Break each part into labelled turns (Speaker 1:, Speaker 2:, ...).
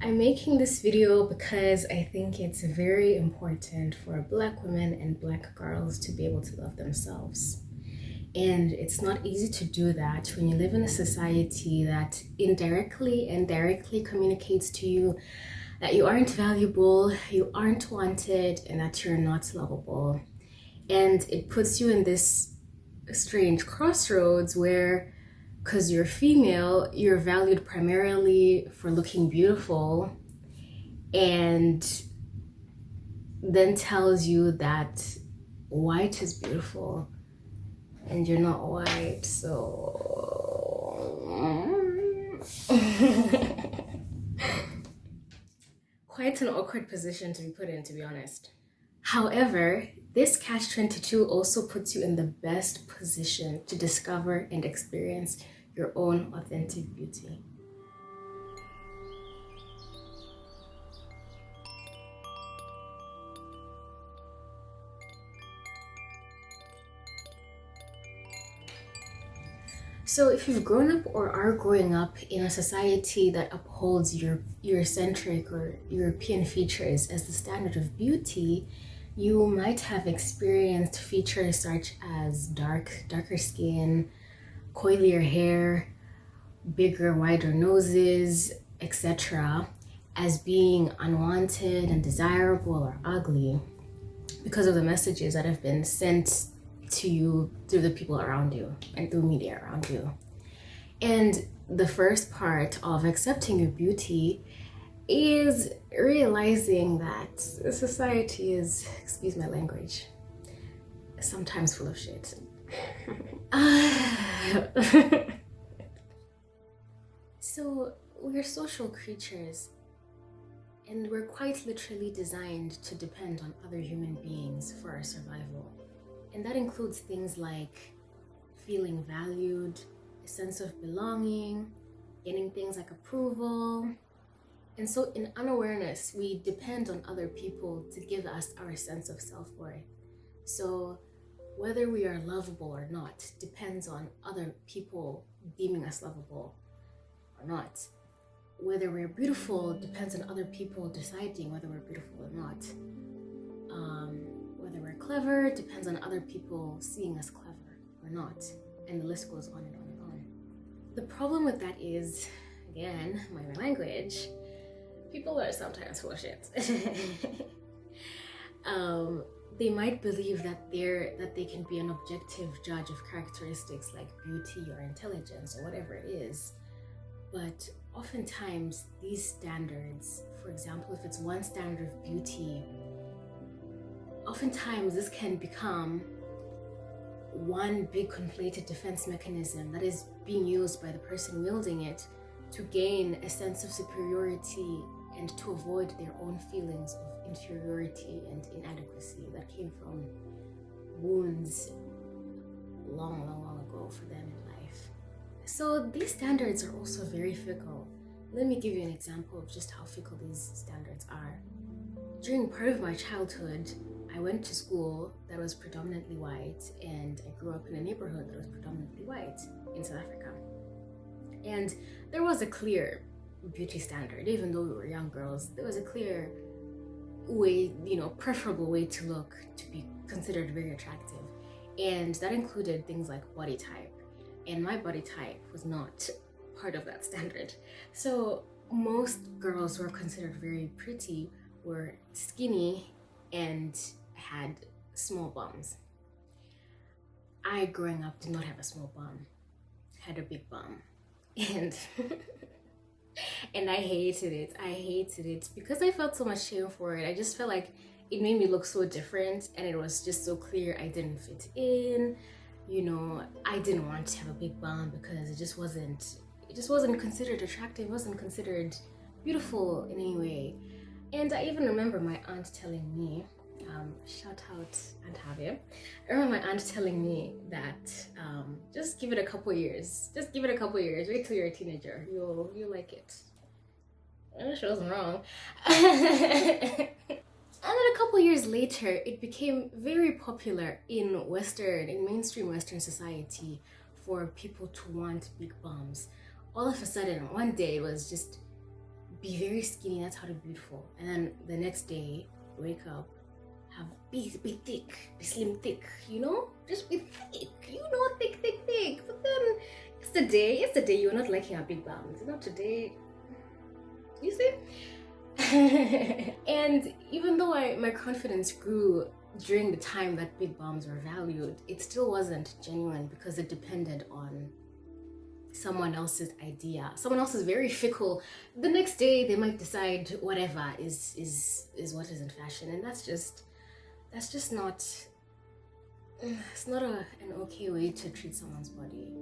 Speaker 1: I'm making this video because I think it's very important for Black women and Black girls to be able to love themselves. And it's not easy to do that when you live in a society that indirectly and directly communicates to you that you aren't valuable, you aren't wanted, and that you're not lovable. And it puts you in this strange crossroads where, because you're female, you're valued primarily for looking beautiful, and then tells you that white is beautiful and you're not white, so quite an awkward position to be put in, to be honest. However, this catch-22 also puts you in the best position to discover and experience your own authentic beauty. So if you've grown up or are growing up in a society that upholds your Eurocentric or European features as the standard of beauty, you might have experienced features such as darker skin, coilier hair, bigger, wider noses, etc., as being unwanted and desirable or ugly because of the messages that have been sent to you through the people around you and through media around you. And the first part of accepting your beauty is realizing that society is, excuse my language, sometimes full of shit. So we're social creatures, and we're quite literally designed to depend on other human beings for our survival. And that includes things like feeling valued, a sense of belonging, getting things like approval. And so in unawareness, we depend on other people to give us our sense of self-worth. So whether we are lovable or not depends on other people deeming us lovable or not. Whether we're beautiful depends on other people deciding whether we're beautiful or not. Whether we're clever depends on other people seeing us clever or not. And the list goes on and on and on. The problem with that is, again, my language, people are sometimes full of shit. They might believe that they can be an objective judge of characteristics like beauty or intelligence or whatever it is. But oftentimes these standards, for example, if it's one standard of beauty, oftentimes this can become one big conflated defense mechanism that is being used by the person wielding it to gain a sense of superiority and to avoid their own feelings of inferiority and inadequacy that came from wounds long ago for them in life. So these standards are also very fickle. Let me give you an example of just how fickle these standards are. During part of my childhood, I went to school that was predominantly white, and I grew up in a neighborhood that was predominantly white in South Africa. And there was a clear beauty standard. Even though we were young girls, there was a clear way, preferable way to look to be considered very attractive. And that included things like body type. And my body type was not part of that standard. So most girls who were considered very pretty were skinny and had small bums. I, growing up, did not have a small bum. I had a big bum. And and I hated it because I felt so much shame for it. I just felt like it made me look so different, and it was just so clear I didn't fit in. I didn't want to have a big bum because it just wasn't considered attractive, wasn't considered beautiful in any way. And I even remember my aunt telling me, shout out Aunt Javier. I remember my aunt telling me that just give it a couple years. Wait till you're a teenager. You'll like it. And she wasn't wrong. And then a couple years later, it became very popular in mainstream Western society for people to want big bums. All of a sudden, one day it was just be very skinny, that's how to be beautiful. And then the next day, wake up, be thick, be slim thick, just be thick, thick. But then yesterday you're not liking our big bums, today, you see? And even though my confidence grew during the time that big bums were valued, it still wasn't genuine because it depended on someone else's idea. Someone else is very fickle. The next day they might decide whatever is what is in fashion, and that's just not, it's not an okay way to treat someone's body,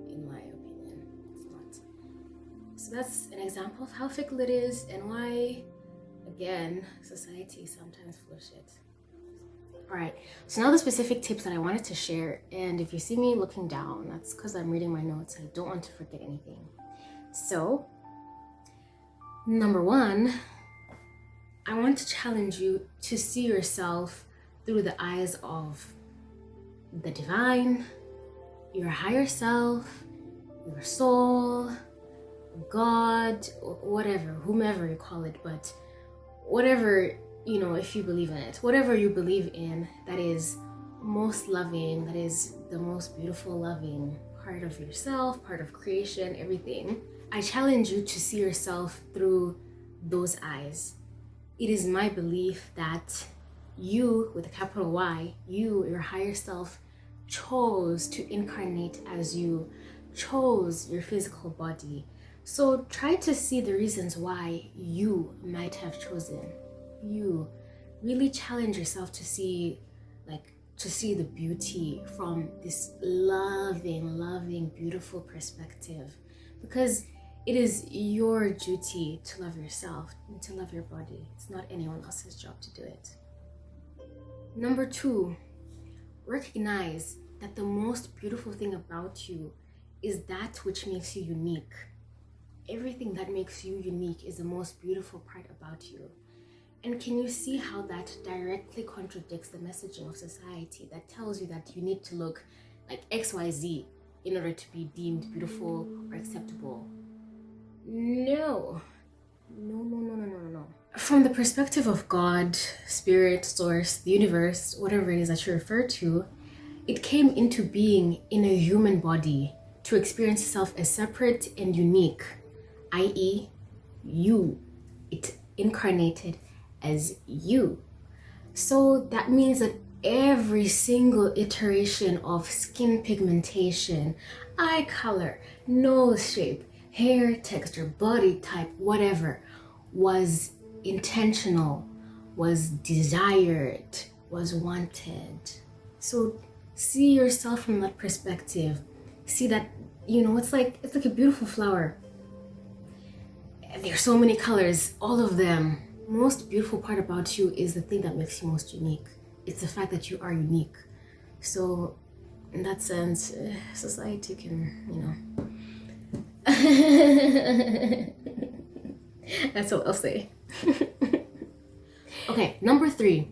Speaker 1: in my opinion. It's not. So that's an example of how fickle it is and why, again, society is sometimes full of shit. All right, so now the specific tips that I wanted to share, and if you see me looking down, that's because I'm reading my notes. I don't want to forget anything. So, number 1, I want to challenge you to see yourself through the eyes of the divine, your higher self, your soul, God, whatever, whomever you call it, but whatever, if you believe in it, whatever you believe in that is most loving, that is the most beautiful, loving part of yourself, part of creation, everything. I challenge you to see yourself through those eyes. It is my belief that you, with a capital Y, you, your higher self, chose to incarnate as you, chose your physical body. So try to see the reasons why you might have chosen. You really challenge yourself to see the beauty from this loving, beautiful perspective, because it is your duty to love yourself and to love your body. It's not anyone else's job to do it. Number 2, recognize that the most beautiful thing about you is that which makes you unique. Everything that makes you unique is the most beautiful part about you. And can you see how that directly contradicts the messaging of society that tells you that you need to look like XYZ in order to be deemed beautiful or acceptable? No. From the perspective of God, spirit, source, the universe, whatever it is that you refer to, it came into being in a human body to experience itself as separate and unique, i.e., you. It incarnated as you. So that means that every single iteration of skin pigmentation, eye color, nose shape, hair texture, body type, whatever, was intentional, was desired, was wanted. So see yourself from that perspective. See that, it's like a beautiful flower. There are so many colors, all of them. Most beautiful part about you is the thing that makes you most unique. It's the fact that you are unique. So in that sense, society can, that's what I'll say. Okay, number 3,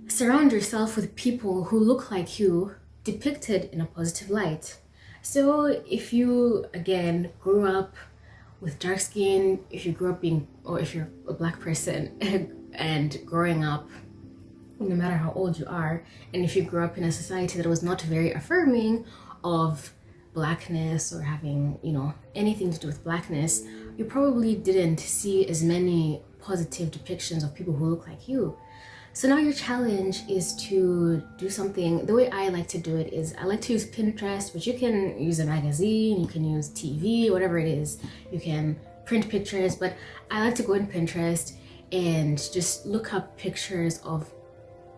Speaker 1: surround yourself with people who look like you, depicted in a positive light. So if you, again, grew up with dark skin, if you grew up or if you're a Black person and growing up, no matter how old you are, and if you grew up in a society that was not very affirming of Blackness or having, anything to do with Blackness, you probably didn't see as many positive depictions of people who look like you. So now your challenge is to do something. The way I like to do it is I like to use Pinterest, but you can use a magazine, you can use TV, whatever it is. You can print pictures, but I like to go on Pinterest and just look up pictures of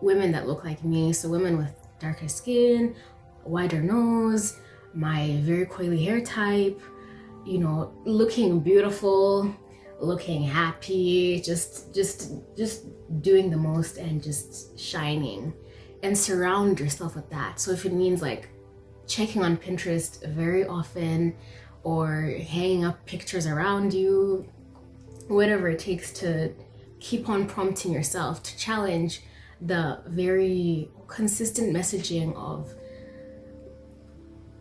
Speaker 1: women that look like me. So women with darker skin, wider nose, my very coily hair type, looking beautiful, looking happy, just doing the most and just shining, and surround yourself with that. So if it means like checking on Pinterest very often or hanging up pictures around you, whatever it takes to keep on prompting yourself to challenge the very consistent messaging of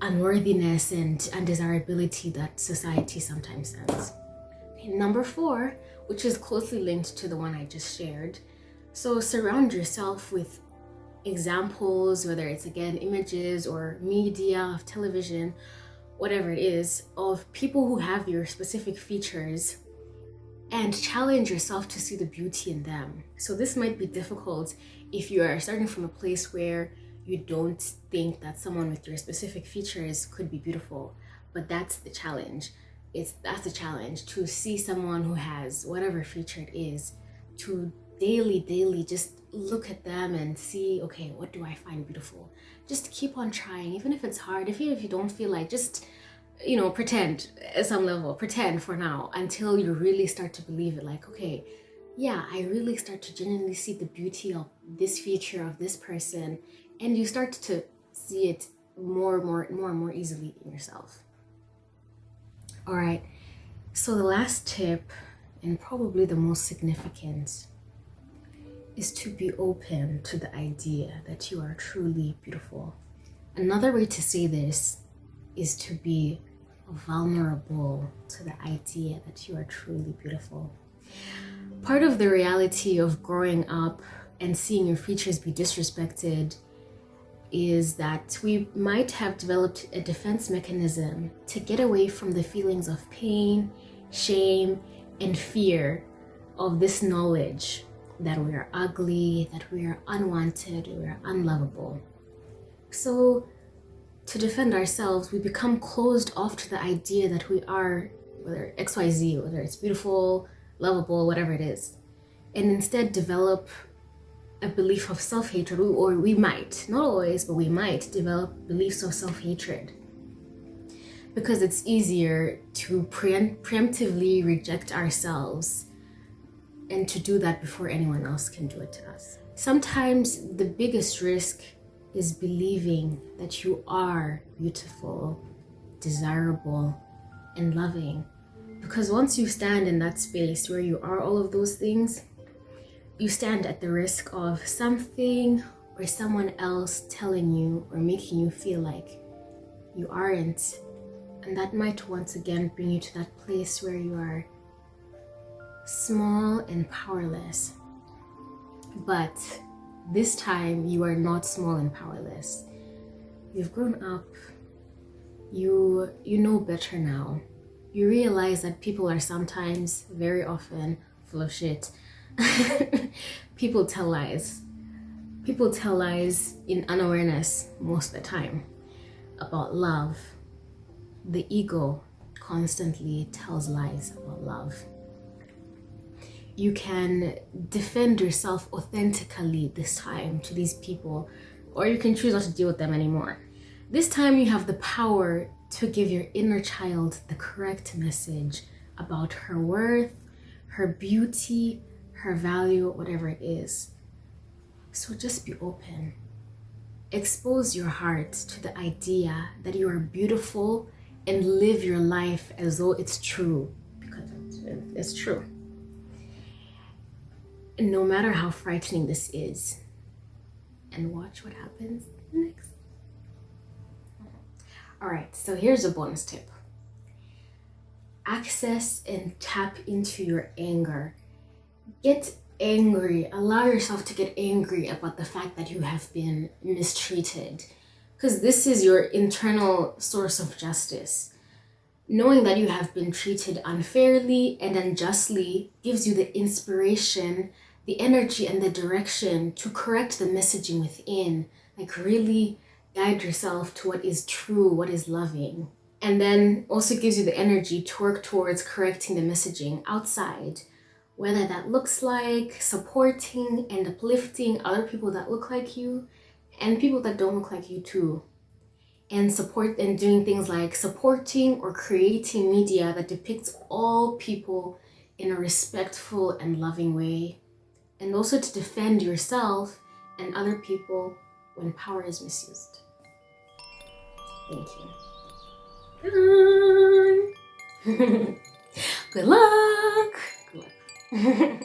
Speaker 1: unworthiness and undesirability that society sometimes sends. Number 4, which is closely linked to the one I just shared. So surround yourself with examples, whether it's again images or media of television, whatever it is, of people who have your specific features, and challenge yourself to see the beauty in them. So this might be difficult if you are starting from a place where you don't think that someone with your specific features could be beautiful, but that's the challenge. That's the challenge, to see someone who has whatever feature it is, to daily just look at them and see, okay, what do I find beautiful? Just keep on trying, even if it's hard, even if you don't feel like, just pretend at some level, pretend for now, until you really start to believe it, like, okay, yeah, I really start to genuinely see the beauty of this feature of this person, and you start to see it more and more easily in yourself. All right, so the last tip, and probably the most significant, is to be open to the idea that you are truly beautiful. Another way to say this is to be vulnerable to the idea that you are truly beautiful. Part of the reality of growing up and seeing your features be disrespected is that we might have developed a defense mechanism to get away from the feelings of pain, shame, and fear of this knowledge that we are ugly, that we are unwanted, we are unlovable. So to defend ourselves, we become closed off to the idea that we are, whether XYZ, whether it's beautiful, lovable, whatever it is, and instead develop a belief of self-hatred, or we might, not always, but we might develop beliefs of self-hatred, because it's easier to preemptively reject ourselves and to do that before anyone else can do it to us. Sometimes the biggest risk is believing that you are beautiful, desirable, and loving. Because once you stand in that space where you are all of those things, you stand at the risk of something or someone else telling you or making you feel like you aren't. And that might once again bring you to that place where you are small and powerless. But this time you are not small and powerless. You've grown up. You know better now. You realize that people are sometimes, very often, full of shit. People tell lies. People tell lies in unawareness most of the time about love. The ego constantly tells lies about love. You can defend yourself authentically this time to these people, or you can choose not to deal with them anymore. This time you have the power to give your inner child the correct message about her worth, her beauty, her value, whatever it is. So just be open. Expose your heart to the idea that you are beautiful and live your life as though it's true, because it's true. No matter how frightening this is, and watch what happens next. All right, so here's a bonus tip. Access and tap into your anger. Get angry. Allow yourself to get angry about the fact that you have been mistreated, because this is your internal source of justice. Knowing that you have been treated unfairly and unjustly gives you the inspiration, the energy, and the direction to correct the messaging within. Like, really guide yourself to what is true, what is loving. And then also gives you the energy to work towards correcting the messaging outside, whether that looks like supporting and uplifting other people that look like you and people that don't look like you too. And support and doing things like supporting or creating media that depicts all people in a respectful and loving way. And also to defend yourself and other people when power is misused. Thank you. Bye. Good luck. Good luck.